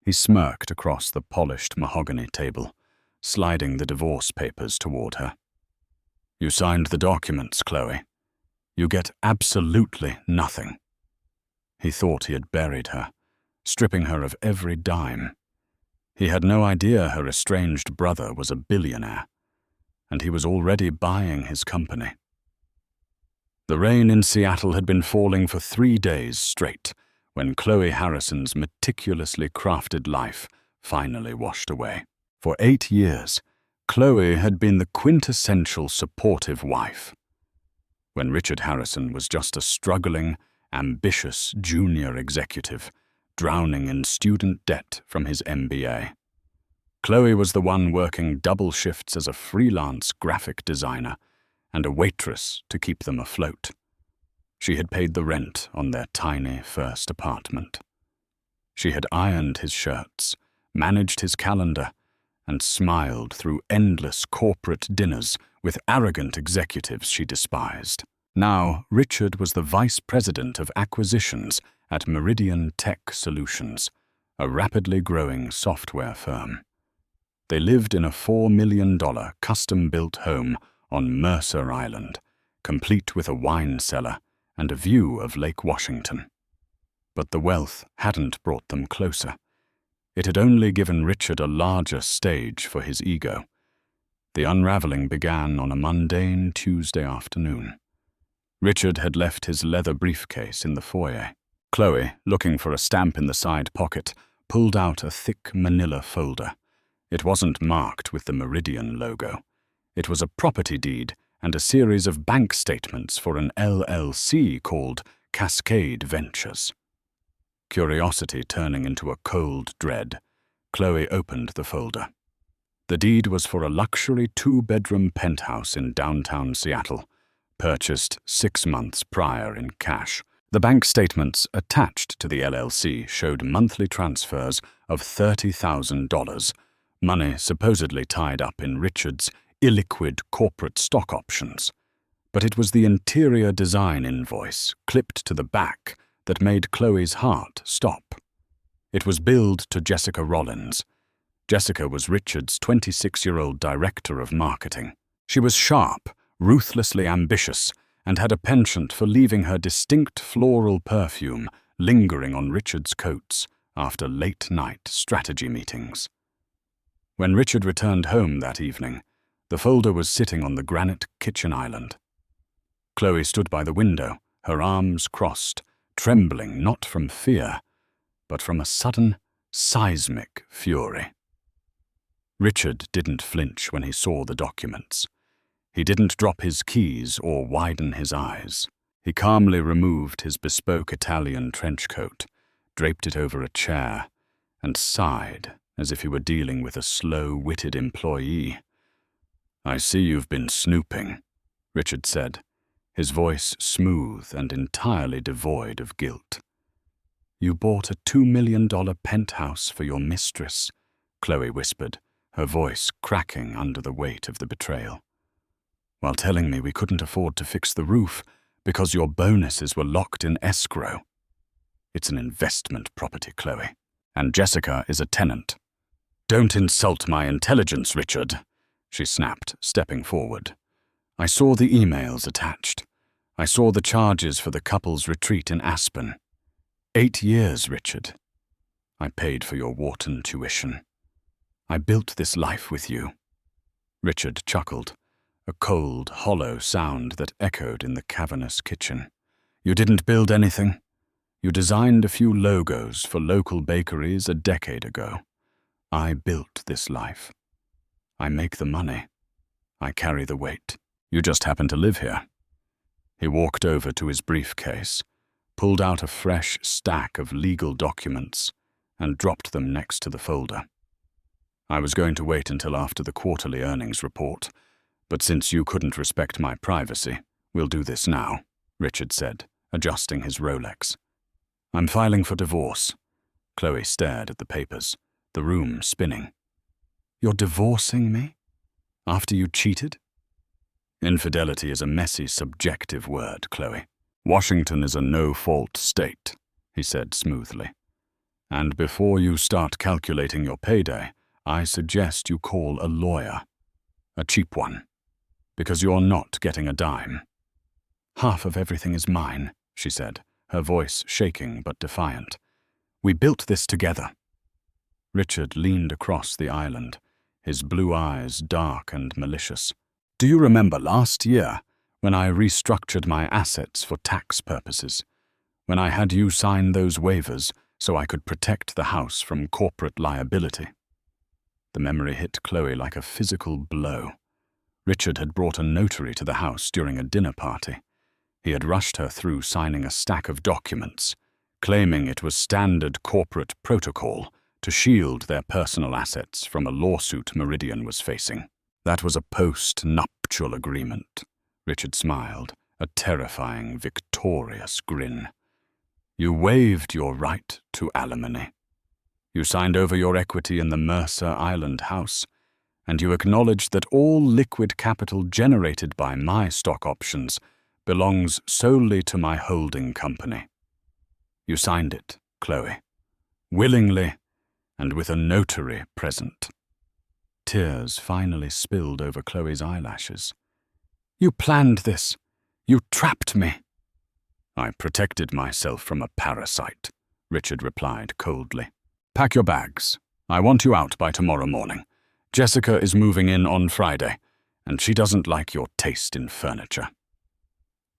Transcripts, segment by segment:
He smirked across the polished mahogany table, sliding the divorce papers toward her. "You signed the documents, Chloe. You get absolutely nothing." He thought he had buried her, stripping her of every dime. He had no idea her estranged brother was a billionaire, and he was already buying his company. The rain in Seattle had been falling for 3 days straight when Chloe Harrison's meticulously crafted life finally washed away. For 8 years, Chloe had been the quintessential supportive wife. When Richard Harrison was just a struggling, ambitious junior executive, drowning in student debt from his MBA. Chloe was the one working double shifts as a freelance graphic designer and a waitress to keep them afloat. She had paid the rent on their tiny first apartment. She had ironed his shirts, managed his calendar, and smiled through endless corporate dinners with arrogant executives she despised. Now, Richard was the vice president of acquisitions at Meridian Tech Solutions, a rapidly growing software firm. They lived in a $4 million custom-built home on Mercer Island, complete with a wine cellar and a view of Lake Washington. But the wealth hadn't brought them closer. It had only given Richard a larger stage for his ego. The unraveling began on a mundane Tuesday afternoon. Richard had left his leather briefcase in the foyer. Chloe, looking for a stamp in the side pocket, pulled out a thick manila folder. It wasn't marked with the Meridian logo. It was a property deed and a series of bank statements for an LLC called Cascade Ventures. Curiosity turning into a cold dread, Chloe opened the folder. The deed was for a luxury 2-bedroom penthouse in downtown Seattle, purchased 6 months prior in cash. The bank statements attached to the LLC showed monthly transfers of $30,000, money supposedly tied up in Richard's illiquid corporate stock options. But it was the interior design invoice, clipped to the back, that made Chloe's heart stop. It was billed to Jessica Rollins. Jessica was Richard's 26-year-old director of marketing. She was sharp, ruthlessly ambitious, and had a penchant for leaving her distinct floral perfume lingering on Richard's coats after late-night strategy meetings. When Richard returned home that evening, the folder was sitting on the granite kitchen island. Chloe stood by the window, her arms crossed, trembling not from fear, but from a sudden, seismic fury. Richard didn't flinch when he saw the documents. He didn't drop his keys or widen his eyes. He calmly removed his bespoke Italian trench coat, draped it over a chair, and sighed as if he were dealing with a slow-witted employee. "I see you've been snooping," Richard said, his voice smooth and entirely devoid of guilt. "You bought a $2 million penthouse for your mistress," Chloe whispered, her voice cracking under the weight of the betrayal, "while telling me we couldn't afford to fix the roof because your bonuses were locked in escrow. It's an investment property, Chloe, and Jessica is a tenant." "Don't insult my intelligence, Richard," she snapped, stepping forward. "I saw the emails attached. I saw the charges for the couple's retreat in Aspen. 8 years, Richard. I paid for your Wharton tuition. I built this life with you." Richard chuckled, a cold, hollow sound that echoed in the cavernous kitchen. "You didn't build anything. You designed a few logos for local bakeries a decade ago. I built this life. I make the money. I carry the weight. You just happen to live here." He walked over to his briefcase, pulled out a fresh stack of legal documents, and dropped them next to the folder. "I was going to wait until after the quarterly earnings report, but since you couldn't respect my privacy, we'll do this now," Richard said, adjusting his Rolex. "I'm filing for divorce." Chloe stared at the papers, the room spinning. "You're divorcing me? After you cheated?" "Infidelity is a messy, subjective word, Chloe. Washington is a no-fault state," he said smoothly. And before you start calculating your payday, I suggest you call a lawyer. A cheap one. Because you're not getting a dime. Half of everything is mine, she said, her voice shaking but defiant. We built this together. Richard leaned across the island, his blue eyes dark and malicious. Do you remember last year, when I restructured my assets for tax purposes? When I had you sign those waivers so I could protect the house from corporate liability? The memory hit Chloe like a physical blow. Richard had brought a notary to the house during a dinner party. He had rushed her through signing a stack of documents, claiming it was standard corporate protocol to shield their personal assets from a lawsuit Meridian was facing. That was a post-nuptial agreement. Richard smiled, a terrifying, victorious grin. You waived your right to alimony. You signed over your equity in the Mercer Island house, and you acknowledged that all liquid capital generated by my stock options belongs solely to my holding company. You signed it, Chloe, willingly and with a notary present. Tears finally spilled over Chloe's eyelashes. You planned this. You trapped me. I protected myself from a parasite, Richard replied coldly. Pack your bags. I want you out by tomorrow morning. Jessica is moving in on Friday, and she doesn't like your taste in furniture.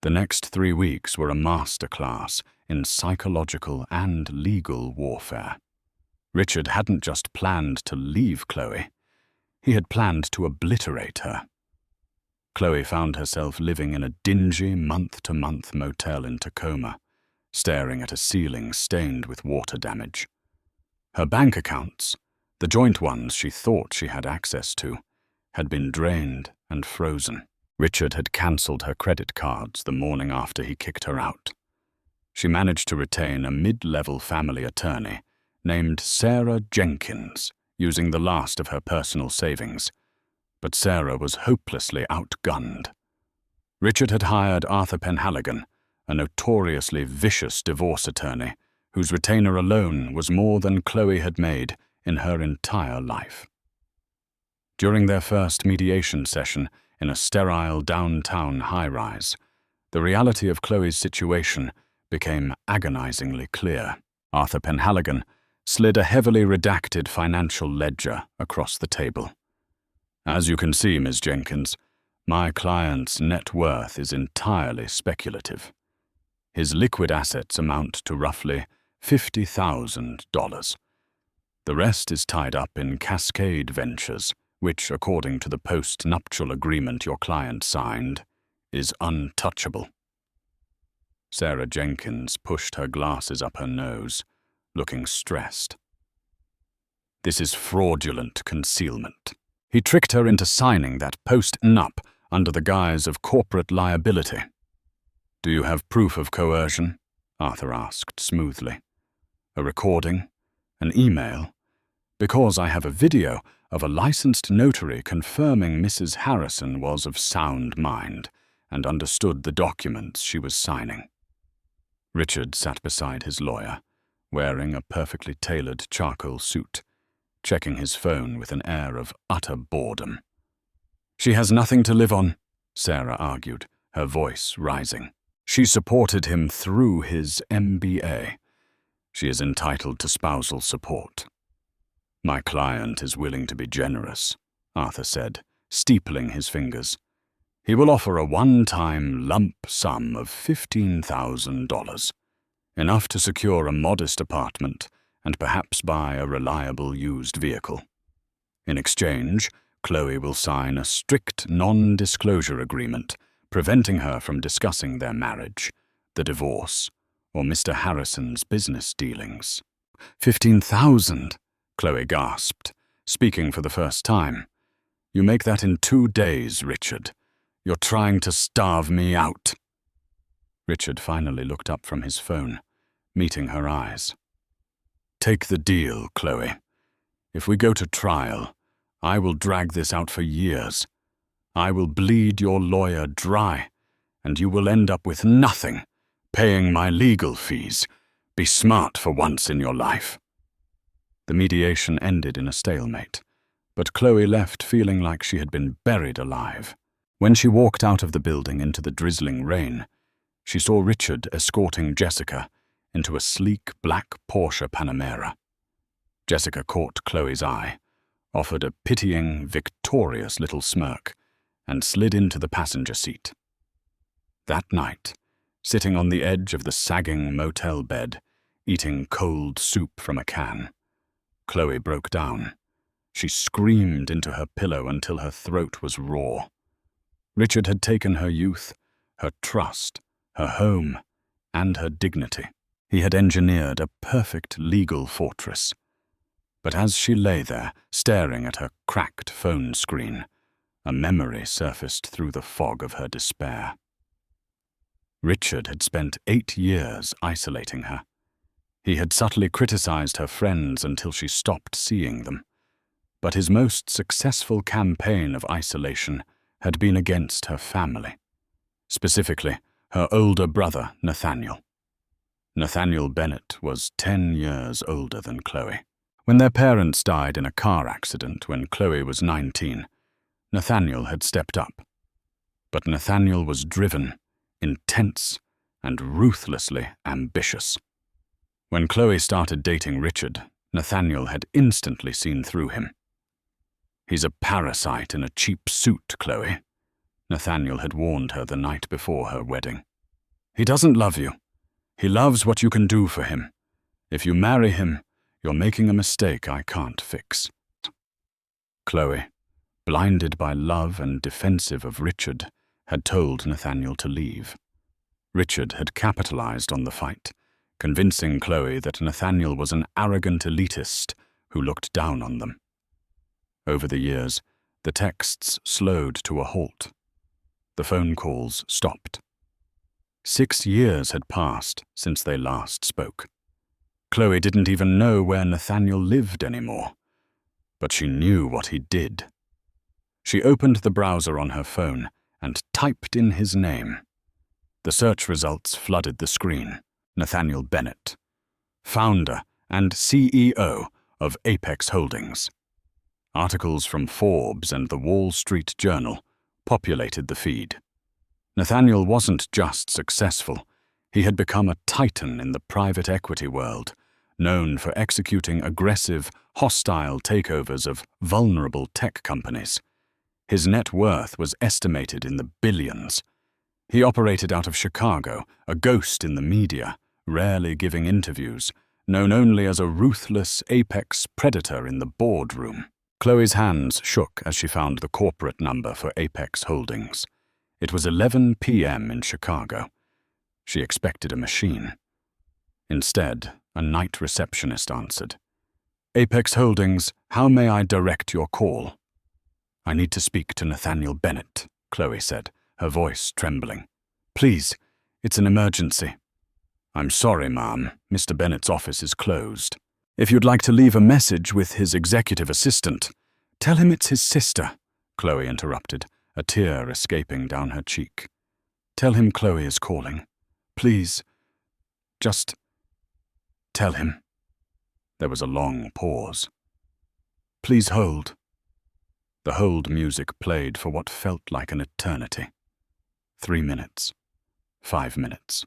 The next 3 weeks were a masterclass in psychological and legal warfare. Richard hadn't just planned to leave Chloe. He had planned to obliterate her. Chloe found herself living in a dingy month-to-month motel in Tacoma, staring at a ceiling stained with water damage. Her bank accounts, the joint ones she thought she had access to, had been drained and frozen. Richard had cancelled her credit cards the morning after he kicked her out. She managed to retain a mid-level family attorney named Sarah Jenkins, using the last of her personal savings. But Sarah was hopelessly outgunned. Richard had hired Arthur Penhaligon, a notoriously vicious divorce attorney, whose retainer alone was more than Chloe had made in her entire life. During their first mediation session in a sterile downtown high-rise, the reality of Chloe's situation became agonizingly clear. Arthur Penhaligon slid a heavily redacted financial ledger across the table. As you can see, Ms. Jenkins, my client's net worth is entirely speculative. His liquid assets amount to roughly $50,000. The rest is tied up in Cascade Ventures, which, according to the post-nuptial agreement your client signed, is untouchable. Sarah Jenkins pushed her glasses up her nose, looking stressed. This is fraudulent concealment. He tricked her into signing that post-nup under the guise of corporate liability. Do you have proof of coercion? Arthur asked smoothly. A recording? An email? Because I have a video of a licensed notary confirming Mrs. Harrison was of sound mind and understood the documents she was signing. Richard sat beside his lawyer, wearing a perfectly tailored charcoal suit, checking his phone with an air of utter boredom. She has nothing to live on, Sarah argued, her voice rising. She supported him through his MBA. She is entitled to spousal support. My client is willing to be generous, Arthur said, steepling his fingers. He will offer a one-time lump sum of $15,000, enough to secure a modest apartment and perhaps buy a reliable used vehicle. In exchange, Chloe will sign a strict non-disclosure agreement, preventing her from discussing their marriage, the divorce, or Mr. Harrison's business dealings. 15,000, Chloe gasped, speaking for the first time. You make that in 2 days, Richard. You're trying to starve me out. Richard finally looked up from his phone, meeting her eyes. Take the deal, Chloe. If we go to trial, I will drag this out for years. I will bleed your lawyer dry, and you will end up with nothing, paying my legal fees. Be smart for once in your life. The mediation ended in a stalemate, but Chloe left feeling like she had been buried alive. When she walked out of the building into the drizzling rain, she saw Richard escorting Jessica into a sleek black Porsche Panamera. Jessica caught Chloe's eye, offered a pitying, victorious little smirk, and slid into the passenger seat. That night, sitting on the edge of the sagging motel bed, eating cold soup from a can, Chloe broke down. She screamed into her pillow until her throat was raw. Richard had taken her youth, her trust, her home, and her dignity. He had engineered a perfect legal fortress. But as she lay there, staring at her cracked phone screen, a memory surfaced through the fog of her despair. Richard had spent 8 years isolating her. He had subtly criticized her friends until she stopped seeing them. But his most successful campaign of isolation had been against her family, specifically her older brother, Nathaniel. Nathaniel Bennett was 10 years older than Chloe. When their parents died in a car accident when Chloe was 19, Nathaniel had stepped up. But Nathaniel was driven, intense, and ruthlessly ambitious. When Chloe started dating Richard, Nathaniel had instantly seen through him. "He's a parasite in a cheap suit, Chloe," Nathaniel had warned her the night before her wedding. "He doesn't love you. He loves what you can do for him. If you marry him, you're making a mistake I can't fix." Chloe, blinded by love and defensive of Richard, had told Nathaniel to leave. Richard had capitalized on the fight, convincing Chloe that Nathaniel was an arrogant elitist who looked down on them. Over the years, the texts slowed to a halt. The phone calls stopped. 6 years had passed since they last spoke. Chloe didn't even know where Nathaniel lived anymore, but she knew what he did. She opened the browser on her phone and typed in his name. The search results flooded the screen. Nathaniel Bennett, founder and CEO of Apex Holdings. Articles from Forbes and the Wall Street Journal populated the feed. Nathaniel wasn't just successful, he had become a titan in the private equity world, known for executing aggressive, hostile takeovers of vulnerable tech companies. His net worth was estimated in the billions. He operated out of Chicago, a ghost in the media, rarely giving interviews, known only as a ruthless apex predator in the boardroom. Chloe's hands shook as she found the corporate number for Apex Holdings. It was 11 p.m. in Chicago. She expected a machine. Instead, a night receptionist answered. "Apex Holdings, how may I direct your call?" "I need to speak to Nathaniel Bennett," Chloe said, her voice trembling. "Please, it's an emergency." "I'm sorry, ma'am. Mr. Bennett's office is closed. If you'd like to leave a message with his executive assistant." "Tell him it's his sister," Chloe interrupted, a tear escaping down her cheek. "Tell him Chloe is calling. Please, just tell him." There was a long pause. "Please hold." The hold music played for what felt like an eternity. 3 minutes. 5 minutes.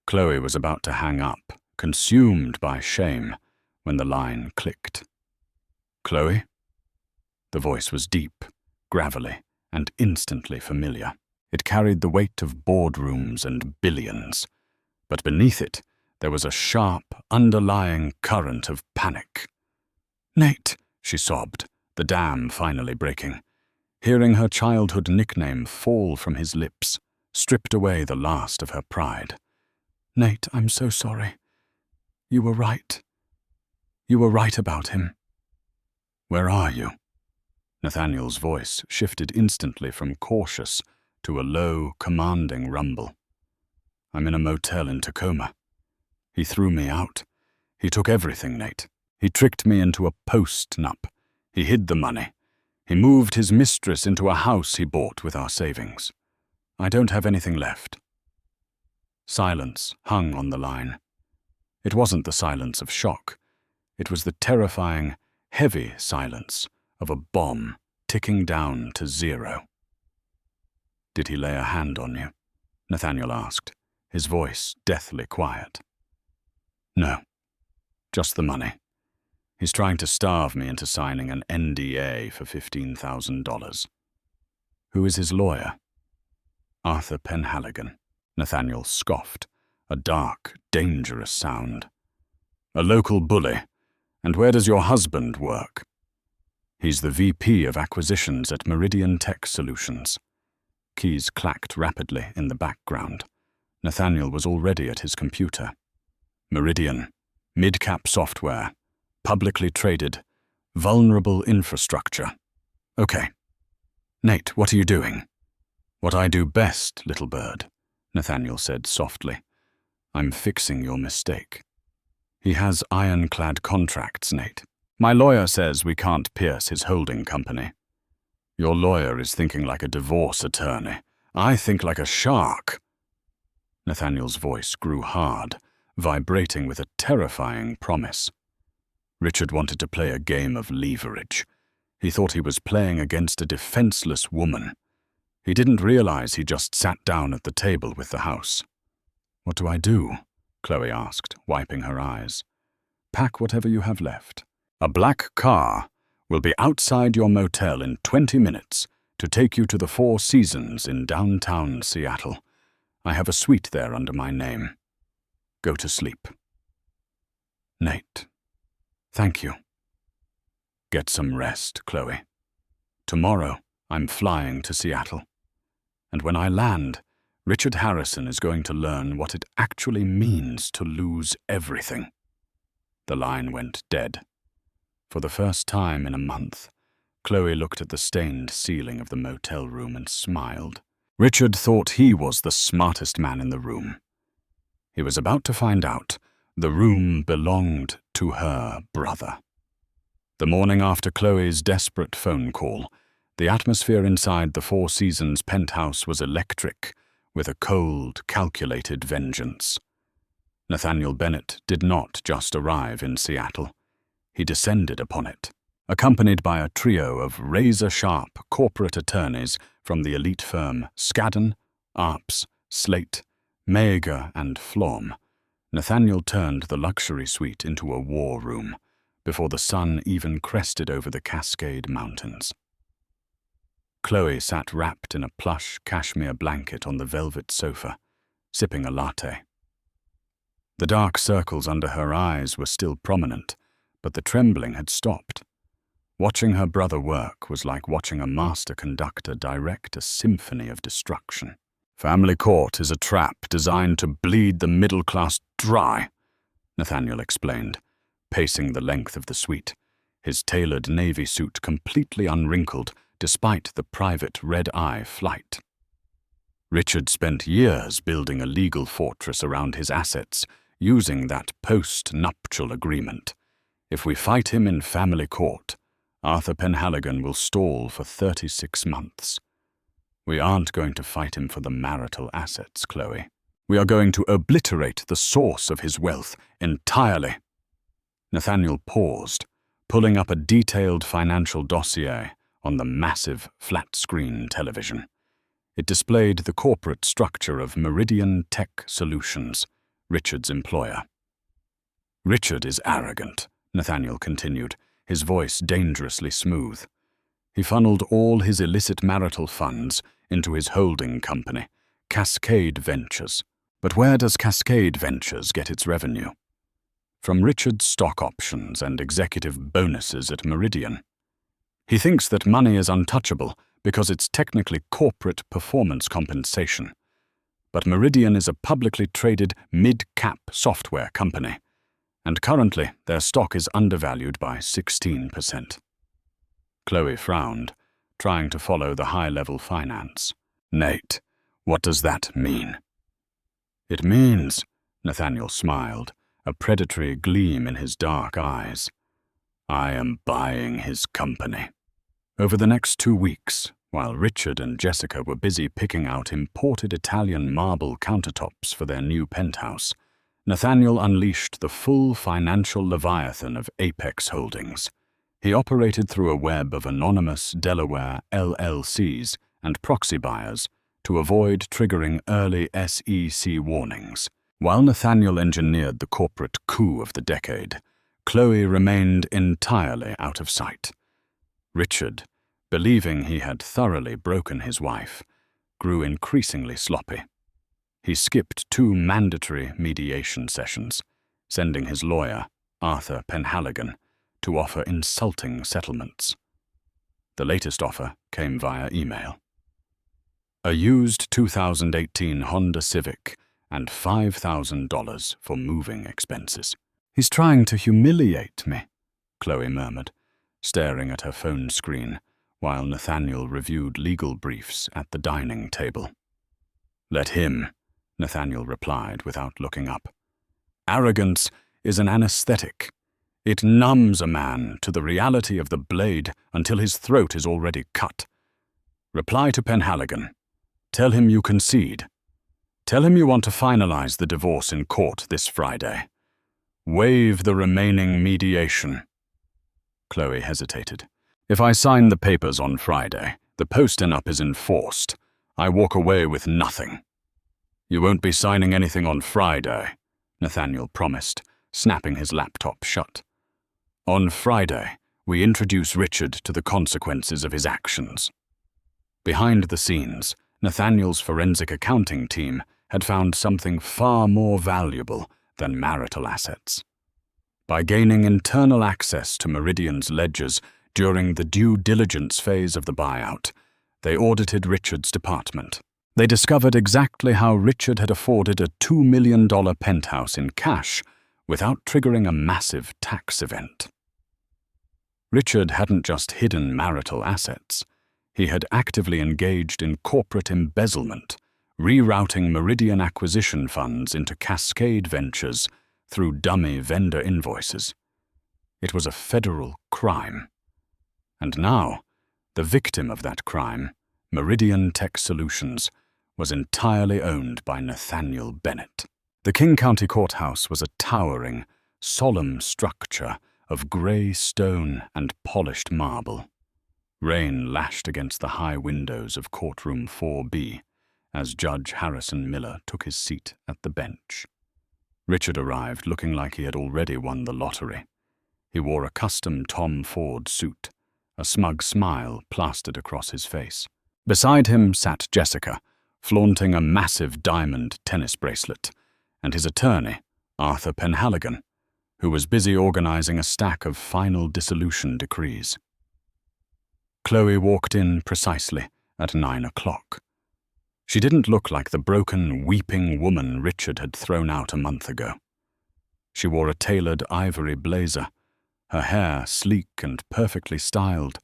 Chloe was about to hang up, consumed by shame, when the line clicked. "Chloe?" The voice was deep, gravelly, and instantly familiar. It carried the weight of boardrooms and billions, but beneath it there was a sharp, underlying current of panic. "Nate," she sobbed, the dam finally breaking. Hearing her childhood nickname fall from his lips stripped away the last of her pride. "Nate, I'm so sorry. You were right. You were right about him." "Where are you?" Nathaniel's voice shifted instantly from cautious to a low, commanding rumble. "I'm in a motel in Tacoma. He threw me out. He took everything, Nate. He tricked me into a post-nup. He hid the money. He moved his mistress into a house he bought with our savings. I don't have anything left." Silence hung on the line. It wasn't the silence of shock. It was the terrifying, heavy silence of a bomb ticking down to 0. "Did he lay a hand on you?" Nathaniel asked, his voice deathly quiet. "No, just the money. He's trying to starve me into signing an NDA for $15,000. "Who is his lawyer?" "Arthur Penhaligon," Nathaniel scoffed, a dark, dangerous sound. "A local bully. And where does your husband work?" "He's the VP of Acquisitions at Meridian Tech Solutions." Keys clacked rapidly in the background. Nathaniel was already at his computer. "Meridian, mid-cap software, publicly traded, vulnerable infrastructure. Okay. Nate, what are you doing?" "What I do best, little bird," Nathaniel said softly. "I'm fixing your mistake. He has ironclad contracts, Nate. My lawyer says we can't pierce his holding company." "Your lawyer is thinking like a divorce attorney. I think like a shark." Nathaniel's voice grew hard, vibrating with a terrifying promise. Richard wanted to play a game of leverage. He thought he was playing against a defenseless woman. He didn't realize he just sat down at the table with the house. "What do I do?" Chloe asked, wiping her eyes. "Pack whatever you have left. A black car will be outside your motel in 20 minutes to take you to the Four Seasons in downtown Seattle. I have a suite there under my name. Go to sleep." "Nate, thank you." "Get some rest, Chloe. Tomorrow I'm flying to Seattle. And when I land, Richard Harrison is going to learn what it actually means to lose everything." The line went dead. For the first time in a month, Chloe looked at the stained ceiling of the motel room and smiled. Richard thought he was the smartest man in the room. He was about to find out the room belonged to her brother. The morning after Chloe's desperate phone call, the atmosphere inside the Four Seasons penthouse was electric, with a cold, calculated vengeance. Nathaniel Bennett did not just arrive in Seattle. He descended upon it, accompanied by a trio of razor-sharp corporate attorneys from the elite firm Skadden, Arps, Slate, Mager, and Flom. Nathaniel turned the luxury suite into a war room before the sun even crested over the Cascade Mountains. Chloe sat wrapped in a plush cashmere blanket on the velvet sofa, sipping a latte. The dark circles under her eyes were still prominent, but the trembling had stopped. Watching her brother work was like watching a master conductor direct a symphony of destruction. "Family court is a trap designed to bleed the middle class dry," Nathaniel explained, pacing the length of the suite, his tailored navy suit completely unwrinkled despite the private red-eye flight. Richard spent years building a legal fortress around his assets, using that post-nuptial agreement. If we fight him in family court, Arthur Penhaligon will stall for 36 months. We aren't going to fight him for the marital assets, Chloe. We are going to obliterate the source of his wealth entirely. Nathaniel paused, pulling up a detailed financial dossier on the massive flat-screen television. It displayed the corporate structure of Meridian Tech Solutions, Richard's employer. "Richard is arrogant," Nathaniel continued, his voice dangerously smooth. "He funneled all his illicit marital funds into his holding company, Cascade Ventures. But where does Cascade Ventures get its revenue? From Richard's stock options and executive bonuses at Meridian. He thinks that money is untouchable because it's technically corporate performance compensation. But Meridian is a publicly traded mid-cap software company, and currently their stock is undervalued by 16%. Chloe frowned, trying to follow the high-level finance. "Nate, what does that mean?" "It means," Nathaniel smiled, a predatory gleam in his dark eyes, "I am buying his company." Over the next 2 weeks, while Richard and Jessica were busy picking out imported Italian marble countertops for their new penthouse, Nathaniel unleashed the full financial leviathan of Apex Holdings. He operated through a web of anonymous Delaware LLCs and proxy buyers to avoid triggering early SEC warnings. While Nathaniel engineered the corporate coup of the decade, Chloe remained entirely out of sight. Richard, believing he had thoroughly broken his wife, grew increasingly sloppy. He skipped 2 mandatory mediation sessions, sending his lawyer, Arthur Penhaligon, to offer insulting settlements. The latest offer came via email. A used 2018 Honda Civic and $5,000 for moving expenses. "He's trying to humiliate me," Chloe murmured, staring at her phone screen while Nathaniel reviewed legal briefs at the dining table. "Let him," Nathaniel replied without looking up. "Arrogance is an anesthetic. It numbs a man to the reality of the blade until his throat is already cut. Reply to Penhaligon. Tell him you concede. Tell him you want to finalize the divorce in court this Friday. Waive the remaining mediation." Chloe hesitated. "If I sign the papers on Friday, the post-nup is enforced. I walk away with nothing." "You won't be signing anything on Friday," Nathaniel promised, snapping his laptop shut. "On Friday, we introduce Richard to the consequences of his actions." Behind the scenes, Nathaniel's forensic accounting team had found something far more valuable than marital assets. By gaining internal access to Meridian's ledgers during the due diligence phase of the buyout, they audited Richard's department. They discovered exactly how Richard had afforded a $2 million penthouse in cash without triggering a massive tax event. Richard hadn't just hidden marital assets. He had actively engaged in corporate embezzlement, rerouting Meridian acquisition funds into Cascade Ventures through dummy vendor invoices. It was a federal crime. And now, the victim of that crime, Meridian Tech Solutions, was entirely owned by Nathaniel Bennett. The King County Courthouse was a towering, solemn structure of gray stone and polished marble. Rain lashed against the high windows of courtroom 4B as Judge Harrison Miller took his seat at the bench. Richard arrived looking like he had already won the lottery. He wore a custom Tom Ford suit, a smug smile plastered across his face. Beside him sat Jessica, flaunting a massive diamond tennis bracelet, and his attorney, Arthur Penhaligon, who was busy organizing a stack of final dissolution decrees. Chloe walked in precisely at 9 o'clock. She didn't look like the broken, weeping woman Richard had thrown out a month ago. She wore a tailored ivory blazer, her hair sleek and perfectly styled,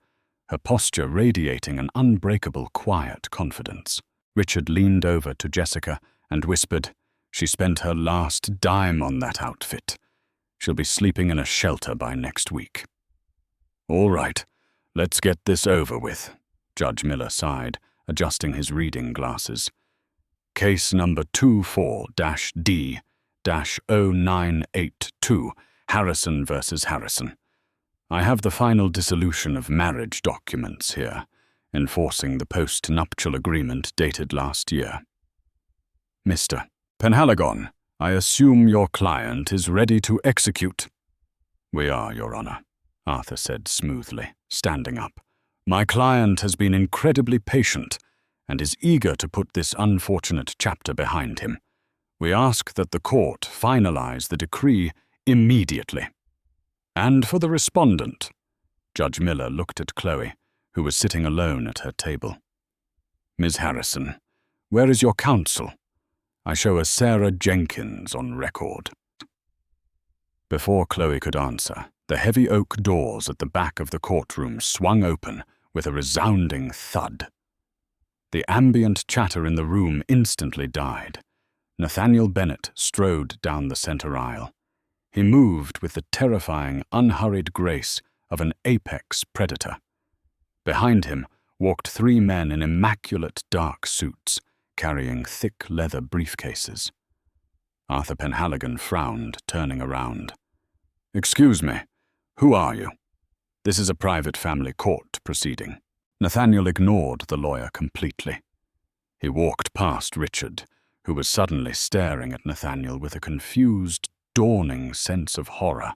her posture radiating an unbreakable, quiet confidence. Richard leaned over to Jessica and whispered, "She spent her last dime on that outfit. She'll be sleeping in a shelter by next week." "All right, let's get this over with," Judge Miller sighed, adjusting his reading glasses. "Case number 24-D-0982, Harrison versus Harrison. I have the final dissolution of marriage documents here, enforcing the post-nuptial agreement dated last year. Mr. Penhaligon, I assume your client is ready to execute." "We are, Your Honor," Arthur said smoothly, standing up. "My client has been incredibly patient and is eager to put this unfortunate chapter behind him. We ask that the court finalize the decree immediately." "And for the respondent," Judge Miller looked at Chloe, who was sitting alone at her table. "Ms. Harrison, where is your counsel? I show a Sarah Jenkins on record." Before Chloe could answer, the heavy oak doors at the back of the courtroom swung open with a resounding thud. The ambient chatter in the room instantly died. Nathaniel Bennett strode down the center aisle. He moved with the terrifying, unhurried grace of an apex predator. Behind him walked 3 men in immaculate dark suits, carrying thick leather briefcases. Arthur Penhaligon frowned, turning around. "Excuse me, who are you?" "This is a private family court proceeding." Nathaniel ignored the lawyer completely. He walked past Richard, who was suddenly staring at Nathaniel with a confused, dawning sense of horror,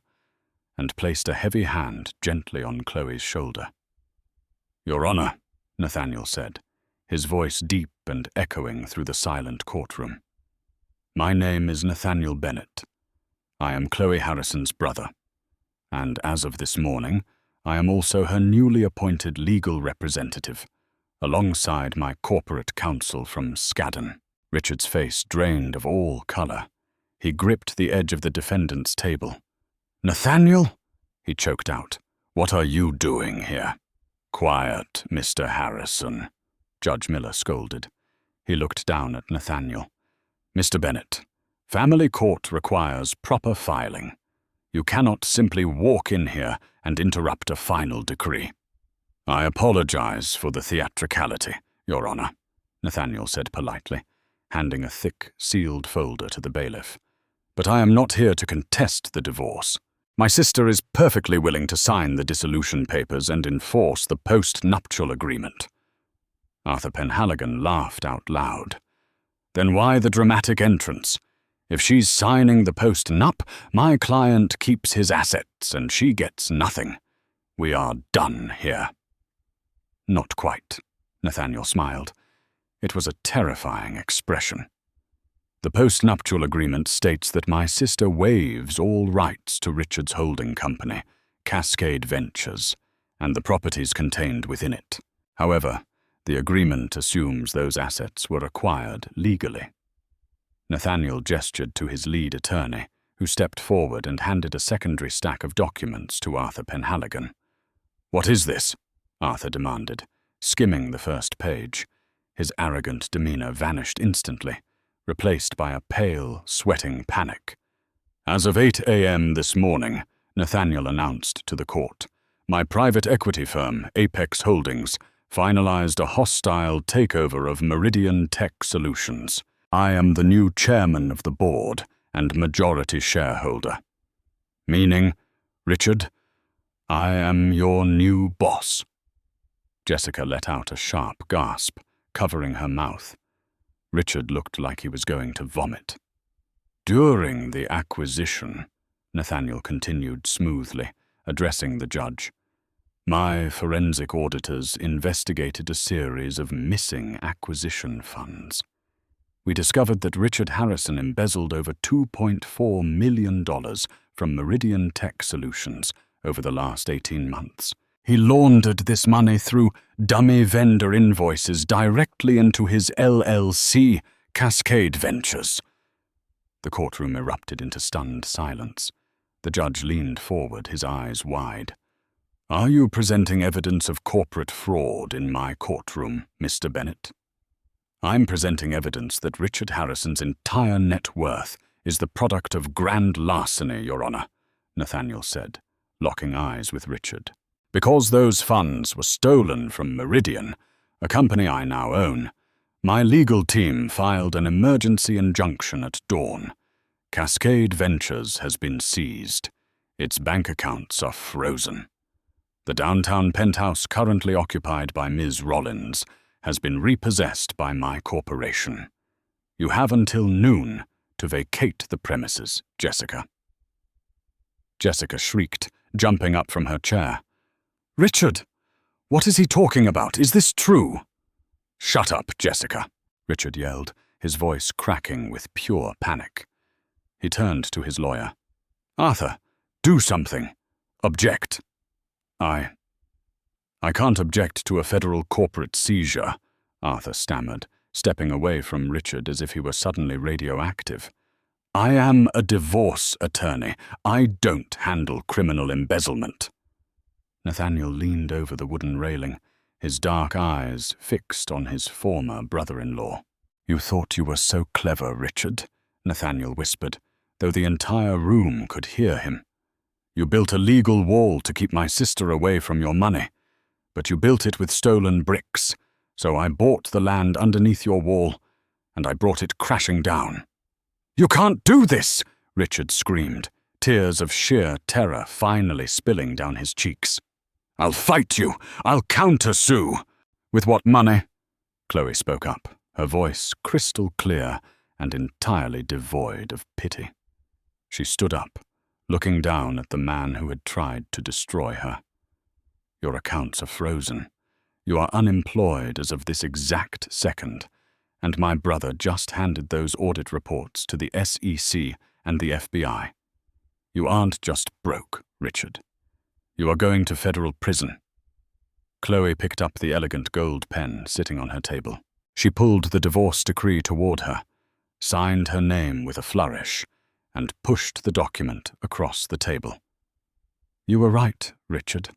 and placed a heavy hand gently on Chloe's shoulder. "Your Honor," Nathaniel said, his voice deep and echoing through the silent courtroom. "My name is Nathaniel Bennett. I am Chloe Harrison's brother, and as of this morning, I am also her newly appointed legal representative, alongside my corporate counsel from Skadden." Richard's face drained of all color. He gripped the edge of the defendant's table. "Nathaniel?" he choked out. "What are you doing here?" "Quiet, Mr. Harrison," Judge Miller scolded. He looked down at Nathaniel. "Mr. Bennett, family court requires proper filing. You cannot simply walk in here and interrupt a final decree." "I apologize for the theatricality, Your Honor," Nathaniel said politely, handing a thick, sealed folder to the bailiff. "But I am not here to contest the divorce. My sister is perfectly willing to sign the dissolution papers and enforce the post-nuptial agreement." Arthur Penhaligon laughed out loud. "Then why the dramatic entrance? If she's signing the post-nup, my client keeps his assets and she gets nothing. We are done here." "Not quite," Nathaniel smiled. It was a terrifying expression. "The post-nuptial agreement states that my sister waives all rights to Richard's holding company, Cascade Ventures, and the properties contained within it. However, the agreement assumes those assets were acquired legally." Nathaniel gestured to his lead attorney, who stepped forward and handed a secondary stack of documents to Arthur Penhaligon. "What is this?" Arthur demanded, skimming the first page. His arrogant demeanor vanished instantly, replaced by a pale, sweating panic. "As of 8 a.m. this morning," Nathaniel announced to the court, "my private equity firm, Apex Holdings, finalized a hostile takeover of Meridian Tech Solutions. I am the new chairman of the board and majority shareholder. Meaning, Richard, I am your new boss." Jessica let out a sharp gasp, covering her mouth. Richard looked like he was going to vomit. "During the acquisition," Nathaniel continued smoothly, addressing the judge, "my forensic auditors investigated a series of missing acquisition funds. We discovered that Richard Harrison embezzled over $2.4 million from Meridian Tech Solutions over the last 18 months. He laundered this money through dummy vendor invoices directly into his LLC, Cascade Ventures." The courtroom erupted into stunned silence. The judge leaned forward, his eyes wide. "Are you presenting evidence of corporate fraud in my courtroom, Mr. Bennett?" "I'm presenting evidence that Richard Harrison's entire net worth is the product of grand larceny, Your Honor," Nathaniel said, locking eyes with Richard. "Because those funds were stolen from Meridian, a company I now own, my legal team filed an emergency injunction at dawn. Cascade Ventures has been seized. Its bank accounts are frozen. The downtown penthouse currently occupied by Ms. Rollins has been repossessed by my corporation. You have until noon to vacate the premises, Jessica." Jessica shrieked, jumping up from her chair. "Richard, what is he talking about? Is this true?" "Shut up, Jessica," Richard yelled, his voice cracking with pure panic. He turned to his lawyer. "Arthur, do something. Object." I can't object to a federal corporate seizure," Arthur stammered, stepping away from Richard as if he were suddenly radioactive. "I am a divorce attorney. I don't handle criminal embezzlement." Nathaniel leaned over the wooden railing, his dark eyes fixed on his former brother-in-law. "You thought you were so clever, Richard," Nathaniel whispered, though the entire room could hear him. "You built a legal wall to keep my sister away from your money, but you built it with stolen bricks, so I bought the land underneath your wall, and I brought it crashing down." You can't do this, Richard screamed, tears of sheer terror finally spilling down his cheeks. I'll fight you. I'll counter-sue. With what money? Chloe spoke up, her voice crystal clear and entirely devoid of pity. She stood up, looking down at the man who had tried to destroy her. Your accounts are frozen. You are unemployed as of this exact second, and my brother just handed those audit reports to the SEC and the FBI. You aren't just broke, Richard. You are going to federal prison. Chloe picked up the elegant gold pen sitting on her table. She pulled the divorce decree toward her, signed her name with a flourish, and pushed the document across the table. You were right, Richard,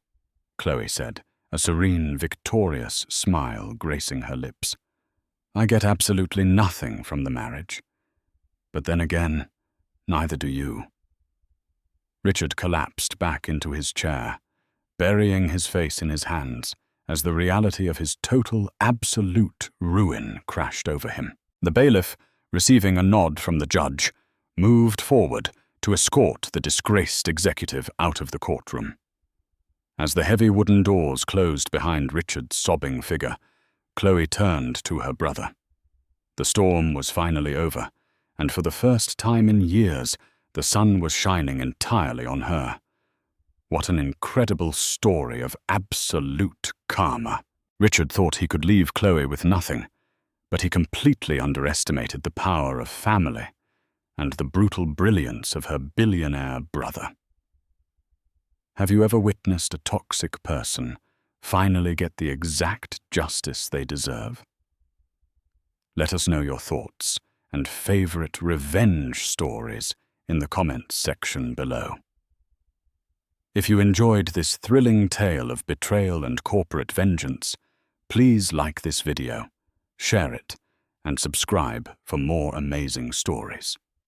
Chloe said, a serene, victorious smile gracing her lips. I get absolutely nothing from the marriage. But then again, neither do you. Richard collapsed back into his chair, burying his face in his hands as the reality of his total, absolute ruin crashed over him. The bailiff, receiving a nod from the judge, moved forward to escort the disgraced executive out of the courtroom. As the heavy wooden doors closed behind Richard's sobbing figure, Chloe turned to her brother. The storm was finally over, and for the first time in years, the sun was shining entirely on her. What an incredible story of absolute karma. Richard thought he could leave Chloe with nothing, but he completely underestimated the power of family and the brutal brilliance of her billionaire brother. Have you ever witnessed a toxic person finally get the exact justice they deserve? Let us know your thoughts and favorite revenge stories in the comments section below. If you enjoyed this thrilling tale of betrayal and corporate vengeance, please like this video, share it, and subscribe for more amazing stories.